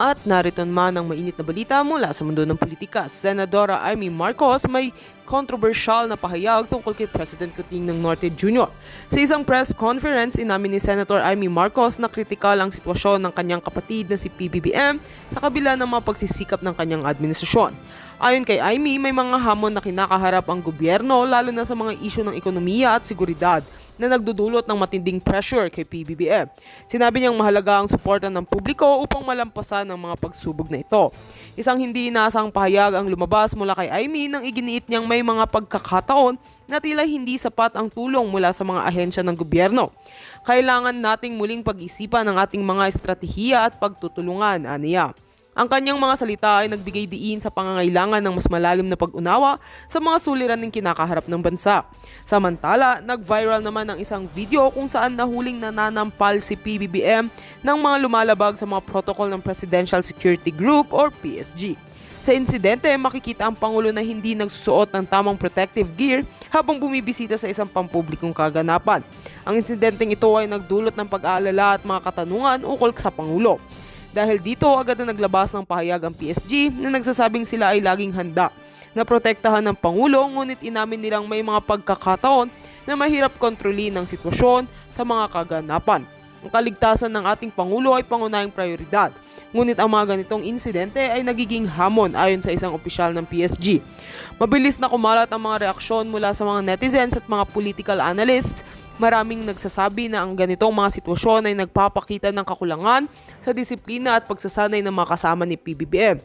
At narito naman ang mainit na balita mula sa mundo ng politika. Senadora Amy Marcos may controversial na pahayag tungkol kay President Coting ng Norte Jr. Sa isang press conference, inamin ni Senator Amy Marcos na kritikal ang sitwasyon ng kanyang kapatid na si PBBM sa kabila ng mga pagsisikap ng kanyang administrasyon. Ayon kay Amy, may mga hamon na kinakaharap ang gobyerno lalo na sa mga isyu ng ekonomiya at seguridad na nagdudulot ng matinding pressure kay PBBM. Sinabi niyang mahalaga ang suporta ng publiko upang malampasan ang mga pagsubok na ito. Isang hindi inaasang pahayag ang lumabas mula kay Amy nang iginiit niyang may mga pagkakataon na tila hindi sapat ang tulong mula sa mga ahensya ng gobyerno. Kailangan nating muling pag-isipan ang ating mga estratehiya at pagtutulungan, aniya. Ang kanyang mga salita ay nagbigay diin sa pangangailangan ng mas malalim na pag-unawa sa mga suliraning kinakaharap ng bansa. Samantala, nag-viral naman ang isang video kung saan nahuling nananampal si PBBM ng mga lumalabag sa mga protocol ng Presidential Security Group or PSG. Sa insidente, makikita ang Pangulo na hindi nagsusuot ng tamang protective gear habang bumibisita sa isang pampublikong kaganapan. Ang insidenteng ito ay nagdulot ng pag-aalala at mga katanungan ukol sa Pangulo. Dahil dito, agad na naglabas ng pahayag ang PSG na nagsasabing sila ay laging handa na protektahan ng Pangulo, ngunit inamin nilang may mga pagkakataon na mahirap kontrolin ang sitwasyon sa mga kaganapan. Ang kaligtasan ng ating Pangulo ay pangunahing prioridad, ngunit ang mga ganitong insidente ay nagiging hamon ayon sa isang opisyal ng PSG. Mabilis na kumalat ang mga reaksyon mula sa mga netizens at mga political analysts. Maraming nagsasabi na ang ganitong mga sitwasyon ay nagpapakita ng kakulangan sa disiplina at pagsasanay ng mga kasama ni PBBM.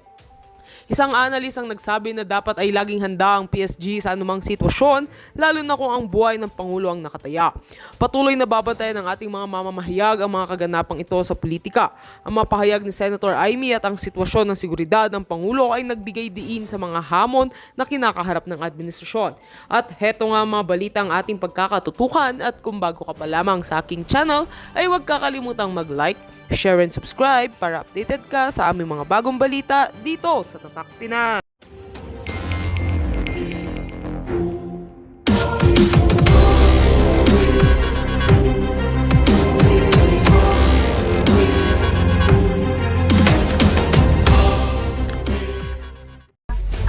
Isang analyst ang nagsabi na dapat ay laging handa ang PSG sa anumang sitwasyon, lalo na kung ang buhay ng Pangulo ang nakataya. Patuloy na babantayan ng ating mga mamamahayag ang mga kaganapang ito sa politika. Ang mapahayag ni Senator Amy at ang sitwasyon ng seguridad ng Pangulo ay nagbigay diin sa mga hamon na kinakaharap ng administrasyon. At heto nga mga balita ang ating pagkakatutukan, at kung bago ka pa lamang sa aking channel ay huwag kakalimutang mag-like, share and subscribe para updated ka sa aming mga bagong balita dito sa Tatak Pinas.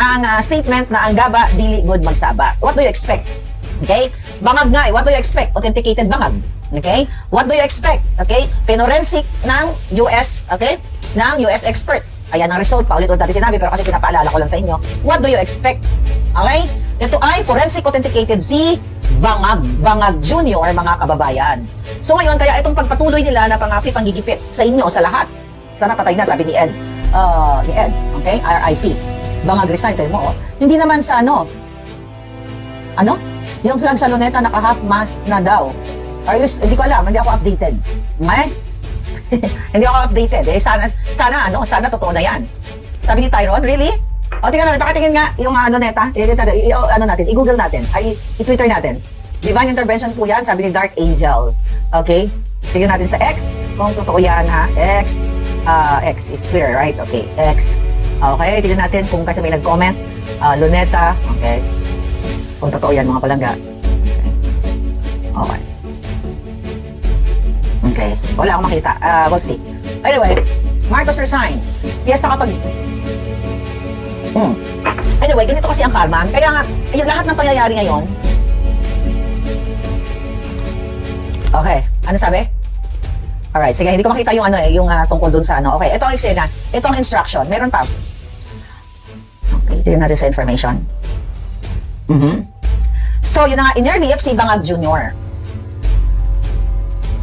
Ang statement na ang gaba dili good magsaba. What do you expect? Okay? Bangag nga eh. What do you expect? Authenticated bangag. Okay? What do you expect? Okay? Pinorensic ng US, okay? Ng US expert. Ayan ang result. Paulit-ulit natin sinabi, pero kasi pinapaalala ko lang sa inyo. What do you expect? Okay? Ito ay forensic authenticated si Bangag. Bangag Jr., mga kababayan. So ngayon, kaya itong pagpatuloy nila na panggigipit sa inyo, sa lahat. Sana patay na, sabi ni Ed. Okay? RIP. Bangag resign. Tayo mo, oh. Hindi naman sa ano? Yung flag sa luneta naka-half mast na daw. Hindi ko alam, hindi ako updated. Okay? Hindi ako updated. Sana totoo na yan. Sabi ni Tyron, really? O, tingnan natin, pakatingin nga yung neta. I-google natin. I-Twitter natin. Divine intervention po yan, sabi ni Dark Angel. Okay? Tingnan natin sa X, kung totoo yan, ha? X is clear, right? Okay, X. Okay, tingnan natin kung kasi may nag-comment. Luneta, okay. Kung totoo yan, mga palangga. Okay. Okay. Wala akong makita. We'll see. Anyway, Marcos resign. Fiesta kapag... Anyway, ganito kasi ang karma. Kaya nga, yung lahat ng pangyayari ngayon... Okay. Ano sabi? Alright, sige. Hindi ko makita yung tungkol dun sa Okay, ito ang eksena. Ito ang instruction. Meron pa. Okay, tignan natin sa information. So, yun na nga, in-relief si Bangag Jr.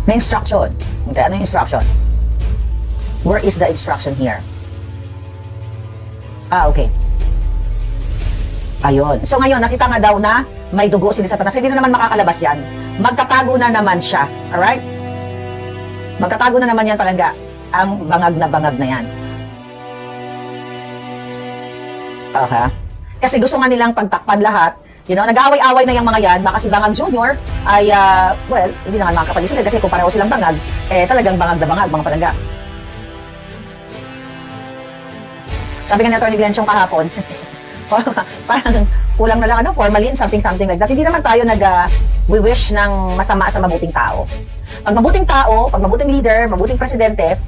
May instruction. Okay, ano yung instruction? Where is the instruction here? Okay. Ayun. So ngayon, nakita nga daw na may dugo sila sa patas. Hindi na naman makakalabas yan. Magtatago na naman siya. Alright? Magtatago na naman yan palangga. Ang bangag na yan. Okay. Kasi gusto nga nilang pagtakpan lahat. Nag-aaway-away na yung mga yan, baka si Bangag Jr. ay, hindi naman makakapag-isip kasi kung pareho silang bangag, talagang bangag na bangag, mga palangga. Sabi nga ni Atty. Glenn Chong kahapon, parang kulang na lang, formalin, something like that. Hindi naman tayo nag-wish ng masama sa mabuting tao. Pag mabuting tao, pag mabuting leader, mabuting presidente,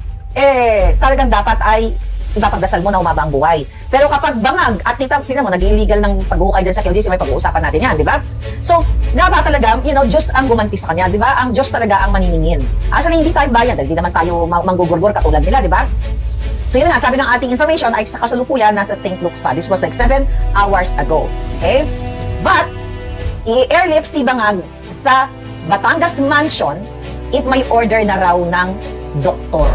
talagang dapat ay ipapagdasal mo na umaba ang buhay. Pero kapag bangag, at tingnan mo, naging illegal ng pag-uukay dyan sa QGC, may pag-uusapan natin yan, di ba? So, dapat talaga, Diyos ang gumanti sa kanya, di ba? Ang Diyos talaga ang maniningil. Actually, hindi tayo bayan, dahil di naman tayo manggugurgur katulad nila, di ba? So yun nga, sabi ng ating information ay sa kasalukuyan nasa St. Luke's pa. This was like 7 hours ago. Okay? But, i-airlift si Bangag sa Batangas Mansion if may order na raw ng doktor.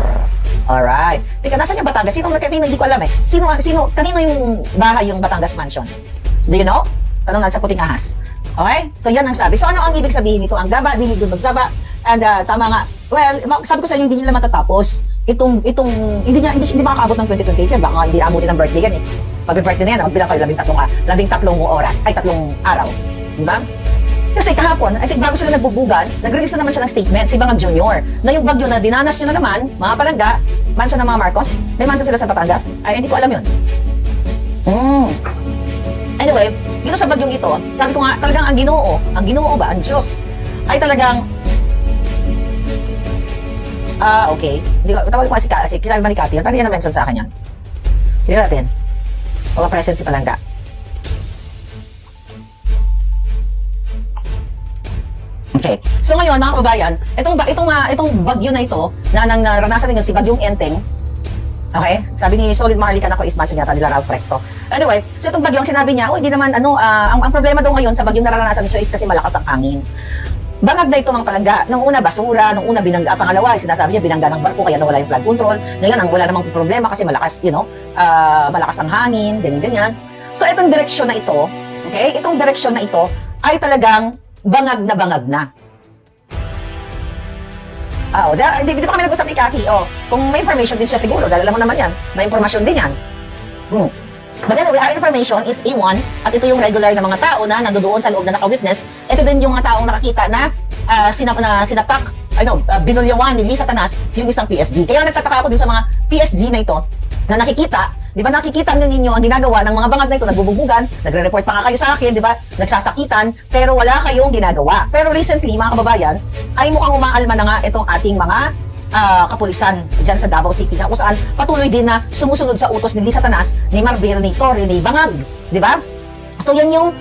Alright. Teka, nasan yung Batangas? Sino hindi ko alam eh. Kanino yung bahay yung Batangas Mansion? Do you know? Tanong lang sa puting ahas. Okay? So yan ang sabi. So ano ang ibig sabihin nito? Ang gaba, dili dun magsaba. And tama nga. Well, sabi ko sa inyo, hindi nila matatapos. Hindi makakaabot ng 2028. Baka hindi amutin ng birthday yan eh. Pag-birthday na yan, magbilang kayo 13 oras. Ay, 3 araw. Diba? Kasi kahapon, I think bago sila nagbubugan, nag-release na naman siya ng statement, si Bangag Jr., na yung bagyo na dinanas nyo na naman, mga palangga, mansion ng mga Marcos, may mansion sila sa Batangas. Ay, hindi ko alam yun. Anyway, dito sa bagyong ito, sabi ko nga, talagang ang Ginoo ba, ang Diyos, ay talagang, okay. Tawag ko kasi kilala ba ni Cathy? Paano yan na-mention sa akin yan? Hindi natin. Mga present si Palangga. Okay. So ngayon, mga kababayan, itong bagyo na ito, na naranasan ninyo si Bagyong Enteng, okay? Sabi ni Solid Marlican ako is match yata nila Ralph Recto. Anyway, so itong bagyong sinabi niya, hindi naman, ang problema daw ngayon sa bagyong naranasan niya is kasi malakas ang hangin. Bangag na ito mga palangga. Nung una, basura. Nung una, binangga. Pangalawa, sinasabi niya, binangga ng barko, kaya nawala yung flood control. Ngayon, ang wala namang problema kasi malakas, malakas ang hangin, ganyan. So, itong direksyon na ito, okay? Itong direksyon na ito ay talagang bangag na. Hindi pa kami nag-usap ni Cathy. Kung may information din siya siguro, dahil alam mo naman yan, may informasyon din yan. But anyway, our information is A1 at ito yung regular na mga tao na nandoon sa loob na naka-witness. Ito din yung mga taong nakakita na sinapak, binulyawan ni Lisa Tanas yung isang PSG. Kaya nagtataka ako din sa mga PSG na ito na nakikita, di ba nakikita ninyo ang ginagawa ng mga bangag na ito, nagbububugan, nagre-report pa nga kayo sa akin, di ba, nagsasakitan, pero wala kayong ginagawa. Pero recently, mga kababayan, ay mukhang umaalma na nga itong ating mga kapulisan dyan sa Davao City na kung saan patuloy din na sumusunod sa utos ni Lisa Tanas, ni Marbil, ni Torre, ni Bangag, di ba? So yun yung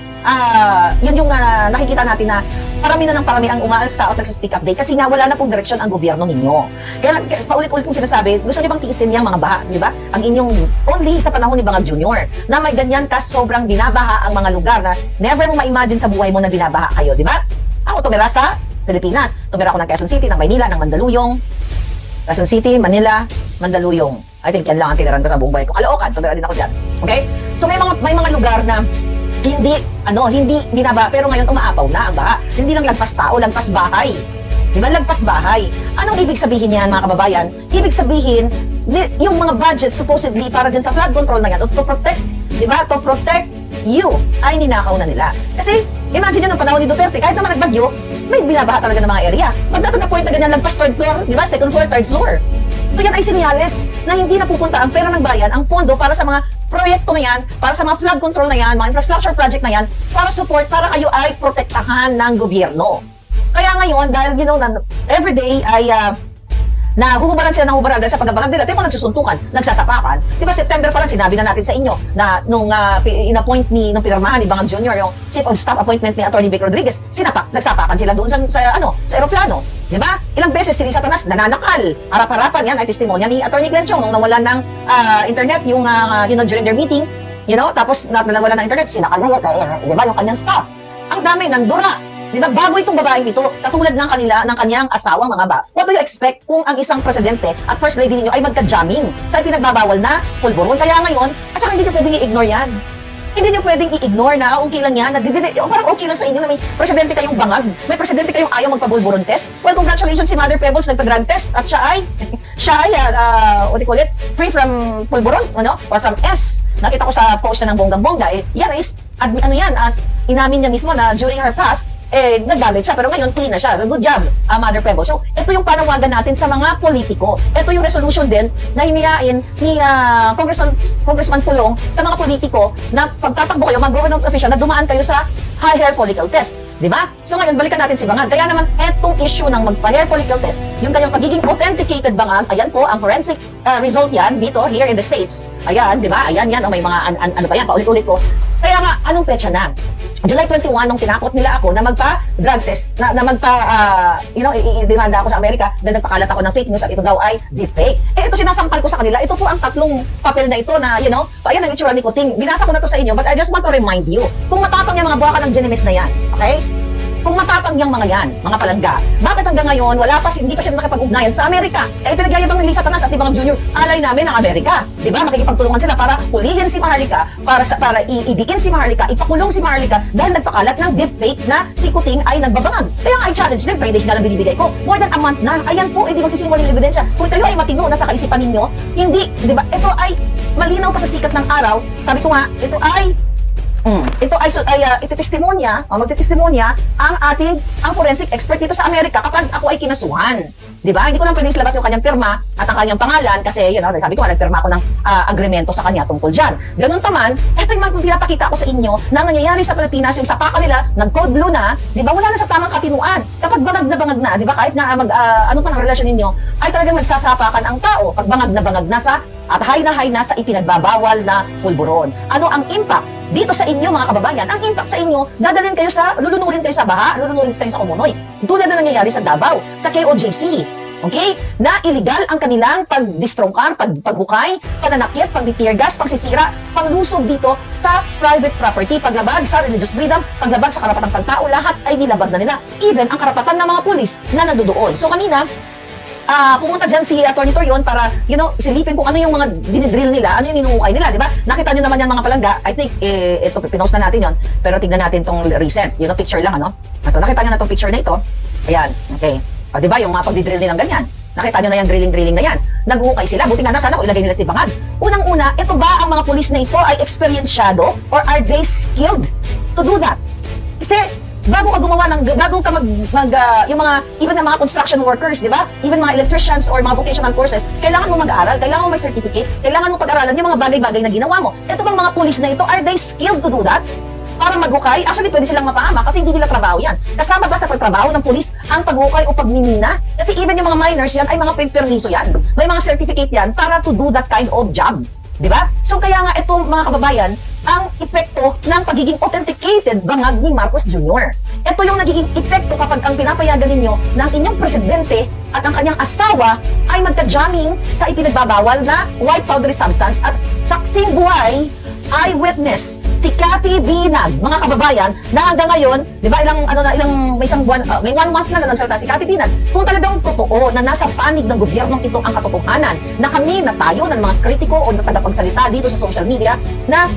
nakikita natin na parami ang umaalsa at nagsispeak up day kasi nga wala na pong direksyon ang gobyerno ninyo. Kaya paulit-ulit pong sinasabi, gusto niyo bang tiisin yung mga baha, di ba? Ang inyong only sa panahon ni Bangag Jr. na may ganyan ka sobrang binabaha ang mga lugar na never mo ma-imagine sa buhay mo na binabaha kayo, di ba? Ako tumira sa Pilipinas. Tumira ako ng Quezon City, ng Maynila, ng Mandaluyong. Quezon City, Manila, Mandaluyong. I think yan lang ang tiniran ko sa buong buhay ko. Caloocan, tumira din ako dyan. Okay? So may mga lugar na hindi binaba, pero ngayon umaapaw na ang baha. Hindi lang lagpas tao, lagpas bahay. Di ba? Lagpas bahay. Anong ibig sabihin niyan, mga kababayan? Ibig sabihin, yung mga budget supposedly para dyan sa flood control na yan, to protect, di ba? To protect you, ay ninakaw na nila. Kasi, imagine nyo ng panahon ni Duterte, kahit naman nagbagyo, may binabaha talaga ng mga area. Pag dato na point na ganyan, lagpas third floor, di ba? Second floor, third floor. So yan ay sinyales na hindi napupunta ang pera ng bayan, ang pondo para sa mga proyekto na yan, para sa mga flood control na yan, mga infrastructure project na yan, para support, para kayo ay protektahan ng gobyerno. Kaya ngayon, dahil everyday ay nahuhubaran sila ng hubaran dahil sa pagbabalag nila, pero nagsusuntukan, nagsasapakan. Di ba September pa lang, sinabi na natin sa inyo na nung in-appoint nung pinirmahan ni Bangag Jr., yung Chief of Staff appointment ni Atty. Vic Rodriguez, nagsapakan sila doon sa aeroplano. Di ba? Ilang beses si Lisa Tanas nananakal. Harap-harapan yan ay testimonya ni Atty. Glenn Chong nung nawalan ng internet yung during their meeting, tapos nawalan ng internet, sinakal na yan, di ba, yung kanyang staff. Ang dami, nandura. Di ba, bago itong babaeng ito, katulad ng kanyang asawang mga ba. What do you expect kung ang isang presidente at first lady ninyo ay magka-jamming sa pinagbabawal na pulburon? Kaya ngayon, at saka hindi nyo pwedeng i-ignore yan. Hindi nyo pwedeng i-ignore na okay lang yan, parang okay lang sa inyo na may presidente kayong bangag, may presidente kayong ayaw magpabulburon test. Well, congratulations si Mother Pebbles nagpa-drug test at siya ay what do you call it, free from pulburon, or from S. Nakita ko sa post ng bonggang-bongga, yan is, inamin niya mismo na during her past, nagdamage siya, pero ngayon clean na siya. Good job, Mother Pebbles. So, ito yung panawagan natin sa mga politiko. Ito yung resolution din na hinihain ni Congressman Pulong sa mga politiko na pagtatakbo kayo, mga government official, na dumaan kayo sa high hair follicle test. Di ba? So ngayon, balikan natin si Bangag. Kaya naman, etong issue ng magpa-hair follicle test, yung kanyang pagiging authenticated Bangag, ayan po, ang forensic result yan dito, here in the States. Ayan, di ba? Ayan yan, o may mga, ano pa yan, paulit-ulit ko. Kaya nga, anong petsa na? July 21, nung tinakot nila ako na magpa-drug test, na i-demanda ako sa Amerika dahil nagpakalat ako ng fake news at ito daw ay deepfake. Ito sinasampal ko sa kanila. Ito po ang tatlong papel na ito na, ayan ang itsura ni Kuting. Binasa ko na to sa inyo, but I just want to remind you, kung matapang yung mga buwaka ng Genemis na yan, okay? Kung matapang yung mga yan, mga palangga, bakit hanggang ngayon, hindi pa sila nakipag-ugnayan sa Amerika? Pinagyayabang ni Lisa Tanas at ibang junior, alay namin ang Amerika. Di ba? Makikipagtulungan sila para hulihin si Maharlika, para idiin si Maharlika, ipakulong si Maharlika dahil nagpakalat ng deepfake na si Kuting ay nagbabangag. Kaya nga, I challenge them, 3 days na lang binibigay ko. More than a month na, ayan po, hindi magsisinungaling ebidensya. Kung kayo ay matino na sa kaisipan ninyo, hindi, di ba? Ito ay malinaw pa sa sikat ng araw. Sabi ko nga, ito ay magtitestimonya ang forensic expert dito sa Amerika kapag ako ay kinasuhan. Di ba? Hindi ko lang pwedeng silabas yung kanyang pirma at ang kanyang pangalan kasi, sabi ko, nagpirma ako ng agreemento sa kanya tungkol dyan. Ganun pa man, ito yung pinapakita ko sa inyo na nangyayari sa Pilipinas, yung sapaka nila, nag-code blue na, di ba? Wala na sa tamang katinuan. Kapag bangag na, di ba? Kahit nga ano pa ng relasyon ninyo, ay talagang nagsasapakan ang tao. Pag bangag na sa at high na sa ipinagbabawal na pulburon. Ano ang impact dito sa inyo, mga kababayan? Ang impact sa inyo, lulunurin kayo sa baha, lulunurin kayo sa Kumunoy. Tulad na nangyayari sa Davao, sa KOJC. Okay? Na illegal ang kanilang pagdistrongkar, paghukay, pananakit, pag-tear gas, pagsisira, panglusog dito sa private property, paglabag sa religious freedom, paglabag sa karapatang pagtao, lahat ay nilabag na nila. Even ang karapatan ng mga pulis na nandoon. So kanina, pumunta dyan si Atty. Torion para, silipin kung ano yung mga dinidrill nila, ano yung inuukay nila, di ba? Nakita nyo naman yan mga palangga. I think, ito, pinost na natin yon. Pero tignan natin tong recent, picture lang, ano? Ito, nakita nyo na tong picture na ito. Ayan, okay. Di ba, yung mga pagdidrill nilang ganyan. Nakita nyo na yung drilling na yan. Nag-uukay sila, buti nga na sana ilagay nila si Bangag. Unang-una, ito ba ang mga pulis na ito ay experienced or are they skilled to do that? Kasi, bago ka yung mga, even ng mga construction workers, di ba? Even mga electricians or mga vocational courses, kailangan mo mag-aaral, kailangan mo may certificate, kailangan mo pag-aralan yung mga bagay-bagay na ginawa mo. Ito bang mga pulis na ito, are they skilled to do that? Para maghukay? Actually, pwede silang mapahama kasi hindi nila trabaho yan. Kasama ba sa pagtrabaho ng pulis ang paghukay o pagmimina? Kasi even yung mga miners yan ay mga permiso yan. May mga certificate yan para to do that kind of job. Di ba? So kaya nga ito, mga kababayan, ang epekto ng pagiging authenticated bangag ni Marcos Jr. Ito yung nagiging epekto kapag ang pinapayagan ninyo ng inyong presidente at ang kanyang asawa ay magka-jamming sa ipinagbabawal na white powdery substance at saksing buhay, eyewitness, si Cathy Binag, mga kababayan, na hanggang ngayon, di ba, may isang buwan, may 1 month na nagsalita si Cathy Binag, kung talagang totoo na nasa panig ng gobyernong ito ang katotohanan, na kami, na tayo, ng mga kritiko o na tagapagsalita dito sa social media, na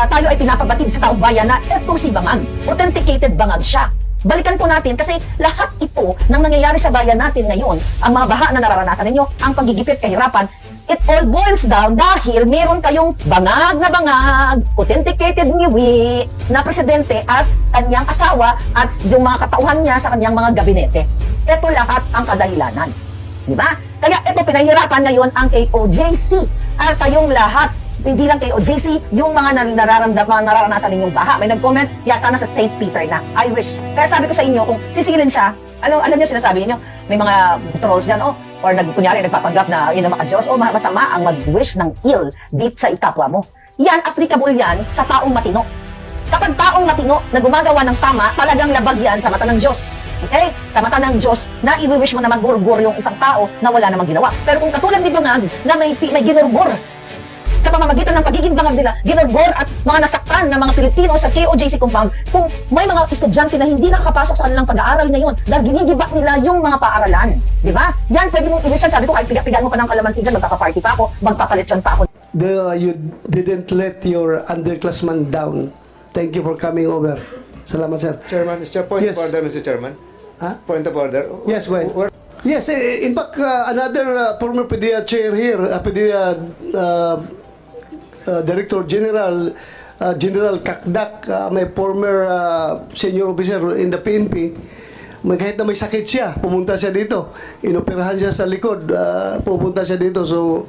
tayo ay pinapabatid sa taong bayan na etong si Bangag, authenticated Bangag siya. Balikan po natin kasi lahat ito nang nangyayari sa bayan natin ngayon, ang mga baha na nararanasan ninyo, ang paggigipit, kahirapan, it all boils down dahil meron kayong bangag, authenticated niwi na presidente at kanyang asawa at yung mga katauhan niya sa kanyang mga gabinete. Ito lahat ang kadahilanan. Di ba? Kaya ito pinahirapan ngayon ang KOJC at kayong lahat. Hindi lang KOJC, yung mga nararanasan ninyong baha. May nag-comment, sana sa St. Peter na. I wish. Kaya sabi ko sa inyo, kung sisilin siya, alam niyo sinasabi niyo, may mga trolls dyan, or kunyari nagpapanggap na maka-Diyos, masama ang mag-wish ng ill dito sa ikapwa mo. Yan, applicable yan sa taong matino. Kapag taong matino na gumagawa ng tama, talagang labag yan sa mata ng Diyos. Okay? Sa mata ng Diyos na i-wish mo na mag-gurgur yung isang tao na wala namang ginawa. Pero kung katulad ni Bangag na may ginurbor sa pamamagitan ng pagiging bangag nila, ginurbor at mga nasaktan na mga Pilipino sa KOJC compound, kung may mga estudyante na hindi nakakapasok sa kanilang pag-aaral ngayon dahil ginigibak nila yung mga paaralan. Di ba? Yan, pwede mong ilusyan. Sabi ko, kahit piga-pigaan mo pa ng kalamansi dyan, magpapaparty pa ako, magpapalitsyon pa ako. You didn't let your underclassman down. Thank you for coming over. Salamat, sir. Chairman, Mr. Point Yes. of order, Mr. Chairman. Huh? Point of order. Yes, go ahead. Yes, in fact, another former PDEA chair here, PDEA Director General, General Kakdak, may former senior officer in the PNP, kahit na may sakit siya, pumunta siya dito. Inoperahan siya sa likod, pumunta siya dito. So,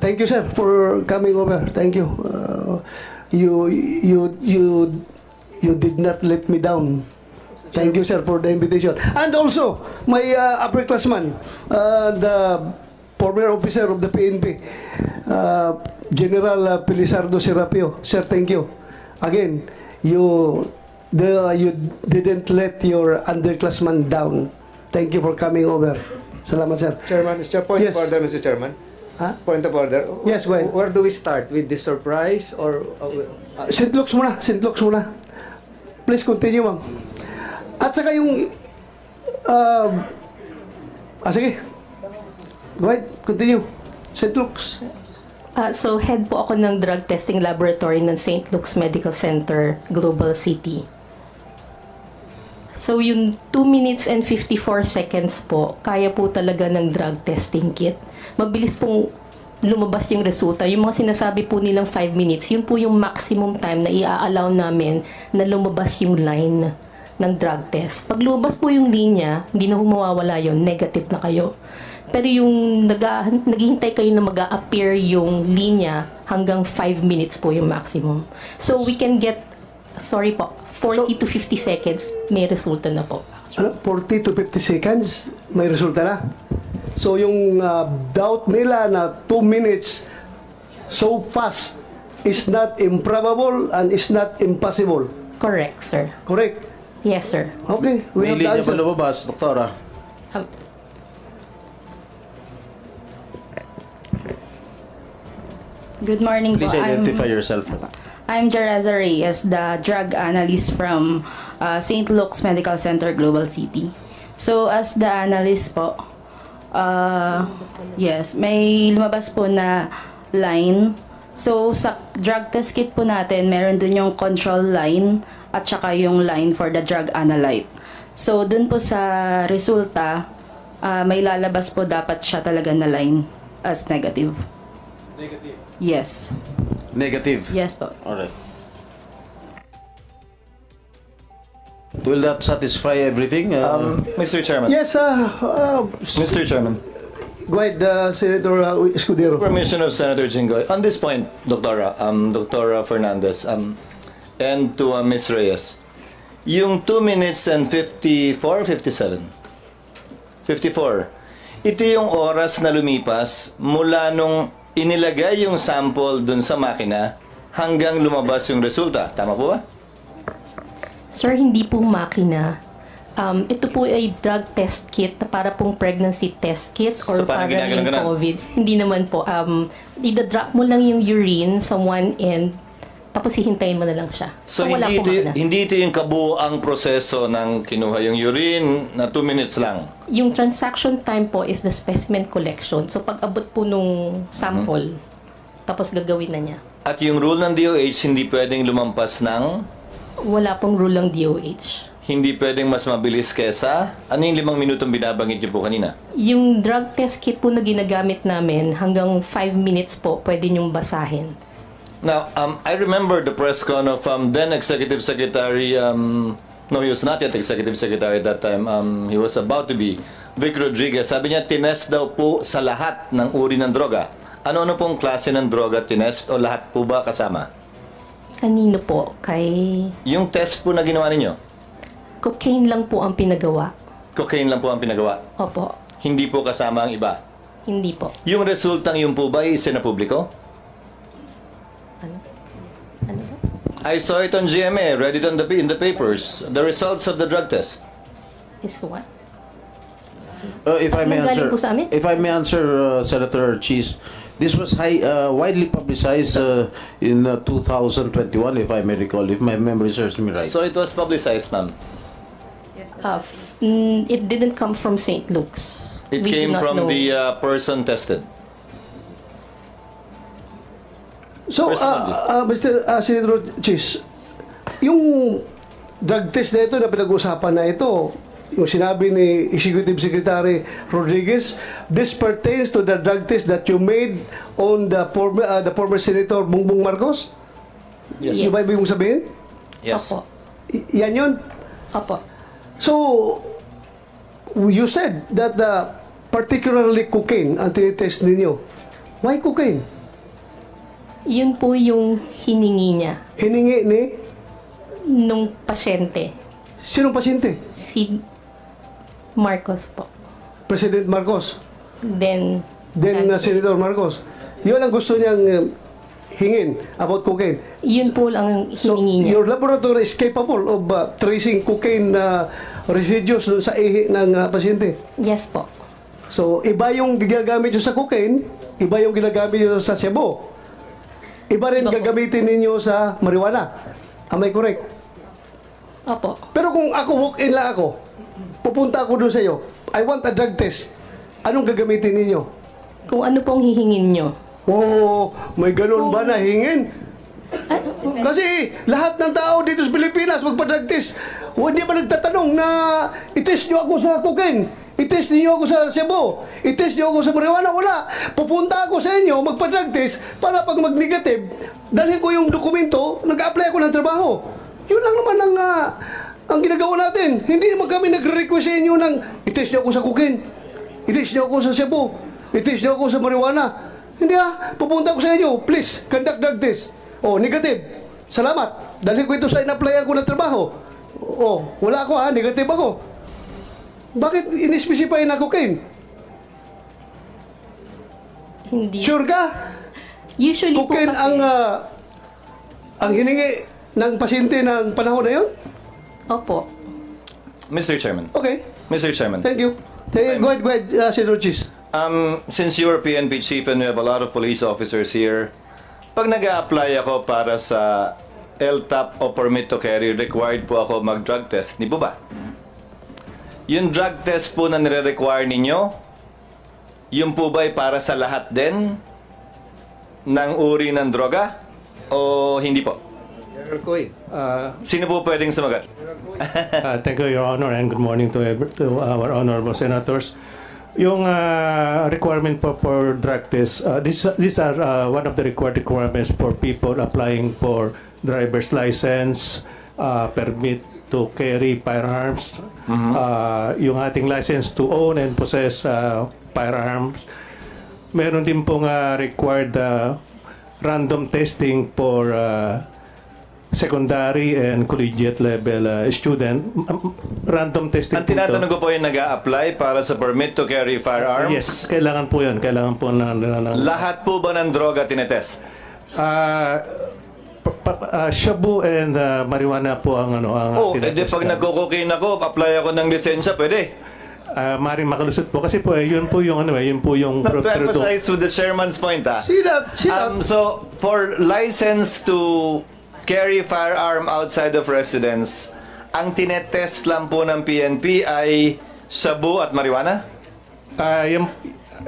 thank you, sir, for coming over. Thank you. You did not let me down. Thank you, sir, for the invitation. And also, my upperclassman, the former officer of the PNP, General Pilisardo Serapio. Sir, thank you. Again, you didn't let your underclassman down. Thank you for coming over. Salamat, sir. Chairman, Mr. Point Yes. of order, Mr. Chairman. Ha? Point of order. Yes, go ahead. Where do we start? With the surprise or... St. Luke's muna, St. Luke's muna. Please continue, ma'am. At saka yung... sige. Go ahead, continue. St. Luke's. So, head po ako ng drug testing laboratory ng St. Luke's Medical Center, Global City. So, yung 2 minutes and 54 seconds po, kaya po talaga ng drug testing kit. Mabilis pong lumabas yung resulta. Yung mga sinasabi po nilang 5 minutes, yun po yung maximum time na i-allow namin na lumabas yung line ng drug test. Pag lumabas po yung linya, hindi na mawawala yun, negative na kayo. Pero yung naghihintay kayo na mag-a-appear yung linya, hanggang 5 minutes po yung maximum. So we can get, 40 to 50 seconds, may resulta na po. 40 to 50 seconds, may resulta na. So yung doubt nila na 2 minutes so fast is not improbable and is not impossible. Correct, sir. Correct? Yes, sir. Okay, we May have the linya ba answer. lumabas, Doktora? Um, Good morning Please po. identify yourself. I'm Jereza Reyes, the drug analyst from St. Luke's Medical Center, Global City. So, as the analyst po, yes, may lumabas po na line. So, sa drug test kit po natin, meron dun yung control line at saka yung line for the drug analyte. So, dun po sa resulta, may lalabas po dapat siya talaga na line as negative. Negative. Yes. Negative. Yes po. Alright. Will that satisfy everything? Mr. Chairman. Yes, Mr. Chairman. go ahead, Senator Escudero. Permission of Senator Jinggoy. On this point, Dr. Fernandez, and to Ms. Reyes, yung 2 minutes and 54, 57? 54. Ito yung oras na lumipas mula nung inilagay yung sample dun sa makina hanggang lumabas yung resulta. Tama po ba? Sir, hindi po makina. Ito po ay drug test kit na para pong pregnancy test kit or So, para parang ginaganon yung ka na? COVID. Hindi naman po. Ida-drop mo lang yung urine sa one end, tapos hihintayin mo na lang siya. So, wala hindi, pong ito, makina. hindi ito yung kabuuang proseso ng kinuha yung urine na 2 minutes lang. Yung transaction time po is the specimen collection. So, pag abot po nung sample, tapos gagawin na niya. At yung rule ng DOH, hindi pwedeng lumampas ng, Wala pong rule ng DOH. hindi pwedeng mas mabilis kesa, ano yung 5 minutong binabanggit niyo po kanina? Yung drug test kit po na ginagamit namin, hanggang 5 minutes po, pwede niyong basahin. Now, I remember the press con of then Executive Secretary, no, he was not yet Executive Secretary at that time, he was about to be, Vic Rodriguez. Sabi niya, tinest daw po sa lahat ng uri ng droga. Ano-ano pong klase ng droga tinest o lahat po ba kasama? Kanino po? Kay Yung test po na ginawa ninyo, cocaine lang po ang pinagawa. cocaine lang po ang pinagawa. Opo, Hindi po kasama ang iba. hindi po. Yung resultang yun po ba isinapubliko? Ano po? I saw it on GMA, read it on in the papers. The results of the drug test. Is what? If I may Nanggaling answer, po sa amin? if I may answer, Senator Cheese, this was widely publicized in 2021, if I may recall, if my memory serves me right. So it was publicized, ma'am. It didn't come from St. Luke's. It We do came not from know. the person tested. So, Personally. Mr. Senator Chis, yung drug test na ito na pinag-usapan na ito, yung sinabi ni Executive Secretary Rodriguez, this pertains to the drug test that you made on the former Senator Bongbong Marcos? Yes. Yung ba ibig mong sabihin? Yes. Opo. Yan yun? Opo. So, you said that particularly cocaine ang tinitest ninyo. Why cocaine? Yun po yung hiningi niya Hiningi ni nung pasyente. Sinong pasyente? Si Marcos po. President Marcos. Then, Senator Marcos. Yun ang gusto niyang hingin about cocaine. yun po lang ang So, hiningi niya. your laboratory is capable of tracing cocaine residues dun sa ihi ng pasyente. Yes po. So, iba yung ginagamit nyo sa cocaine, iba yung ginagamit nyo sa shabu. Iba rin Iba po. gagamitin ninyo sa marijuana. Am I correct? Opo. Pero kung ako, walk-in lang ako, pupunta ako doon sa iyo, I want a drug test. Anong gagamitin ninyo? Kung ano pong hihingin nyo. Oh, may ganun ba na hingin? Ah, Kasi lahat ng tao dito sa Pilipinas magpa-drug test. Hindi ba nagtatanong na i-test nyo ako sa cocaine? I-test niyo ako sa Cebu? I-test niyo ako sa marijuana? Wala. Pupunta ako sa inyo, magpa-drug test para pag mag-negative, dalhin ko yung dokumento, nag-apply ako ng trabaho. Yun lang naman ang ginagawa natin. Hindi naman kami nagre-request sa inyo ng i-test niyo ako sa cocaine. I-test niyo ako sa Cebu. I-test niyo ako sa marijuana. Hindi pupunta ako sa inyo. Please, conduct drug test. Oh, negative. Salamat. Dalhin ko ito sa in-applyan ko ng trabaho. Oh, wala ako negative ako. Bakit in-specify na cocaine? hindi. Sure ka? Usually po Cocaine kasi. ang hiningi ng pasyente ng panahon na yun? Opo. Mr. Chairman. Okay. Mr. Chairman. Thank you. Go ahead, Senator Chis. Since you are PNP chief and we have a lot of police officers here, pag nag-a-apply ako para sa LTAP o permit to carry, required po ako mag-drug test. Di po ba? Yung drug test po na nire-require ninyo, yun po ba ay para sa lahat din ng uri ng droga? O hindi po? General Coy, Sino po pwedeng sumagat? Thank you, Your Honor, and good morning to our honorable senators. Yung requirement for drug test, these are one of the requirements for people applying for driver's license, permit to carry firearms, yung ating license to own and possess firearms. Meron din pong required random testing for secondary and collegiate level student. Random testing Ang tinatanong ko po yung nag-a-apply para sa permit to carry firearms. Yes, kailangan po yun. Kailangan po ng Lahat po ba ng droga tinetest? shabu and marijuana po ang Oh, edi pag nagko-cocaine ako, apply ako ng lisensya, pwede. maring makalusot po kasi po yun po yung yun po yung Not to emphasize with the chairman's point, See that? So, for license to carry firearm outside of residence, ang tinetest lang po ng PNP ay shabu at marijuana?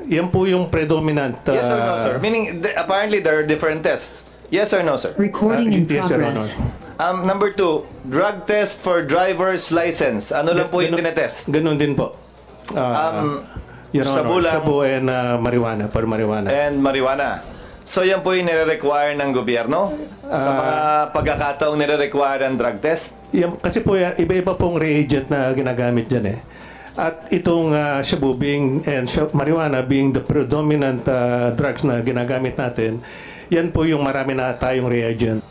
yan po yung predominant. Yes or no, sir? Meaning, apparently there are different tests. Yes or no, sir? Recording in yes, Your Honor. progress. Number 2, drug test for driver's license. Ano lang po yung tinetest? Ganun din po. Your Honor, shabu lang. shabu and marijuana, for marijuana. And marijuana. So yan po yung nire-require ng gobyerno sa mga pagkakataong nire-require ng drug test? Yan, kasi po iba-iba pong reagent na ginagamit dyan eh. At itong shabu and marijuana being the predominant drugs na ginagamit natin, yan po yung marami na tayong reagent.